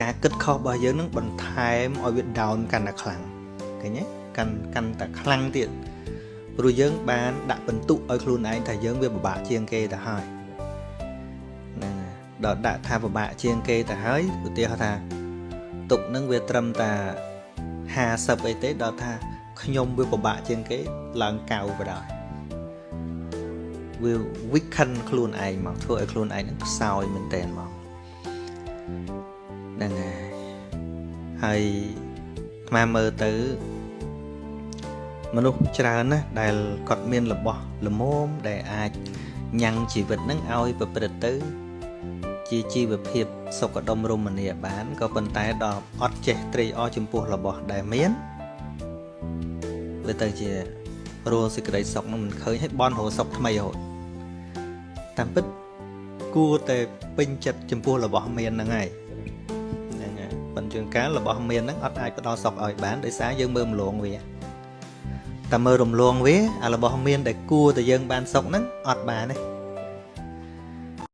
ការគិតខុសរបស់យើងនឹងបន្ថែមឲ្យវា down កាន់តែខ្លាំងឃើញទេកាន់តែខ្លាំងទៀតព្រោះយើងបានដាក់បន្ទុកឲ្យខ្លួនឯងថាយើងវាពិបាកជាងគេទៅហើយហ្នឹងដល់ដាក់ថាពិបាកជាងគេទៅហើយឧទាហរណ៍ថាទុកនឹងវាត្រឹមតែ50អីទេដល់ថាខ្ញុំវាពិបាកជាងគេឡើង9បណ្ដោយវា weaken ខ្លួនឯងមកធ្វើឲ្យខ្លួនឯងនឹងខ្សោយមែនតើមកហ្នឹងហើយអាត្មាមើលទៅមនុស្សច្រើនណាស់ដែលគាត់មានរបស់ល្មមដែលអាចញ៉ាំងជីវិតហ្នឹងឲ្យប្រព្រឹត្តទៅជាជីវភាពសុខដុមរមនាបានក៏ប៉ុន្តែដល់អត់ចេះត្រេកអរចំពោះរបស់ដែលមានវាទៅជារលសេចក្តីសុខនឹងមិនឃើញឲ្យបនរសុខថ្មីរហូតតាមពិតគួរតែពេញចិត្តចំពោះរបស់មានហ្នឹងហើយហ្នឹងហើយប៉ុន្តែជួនកាលរបស់មានហ្នឹងអត់អាចផ្ដល់សុខឲ្យបានដោយសារយើងមើលរំលងវាតែមើលរំលងវាអារបស់មានដែលគួរតែយើងបានសុខហ្នឹងអត់បានទេ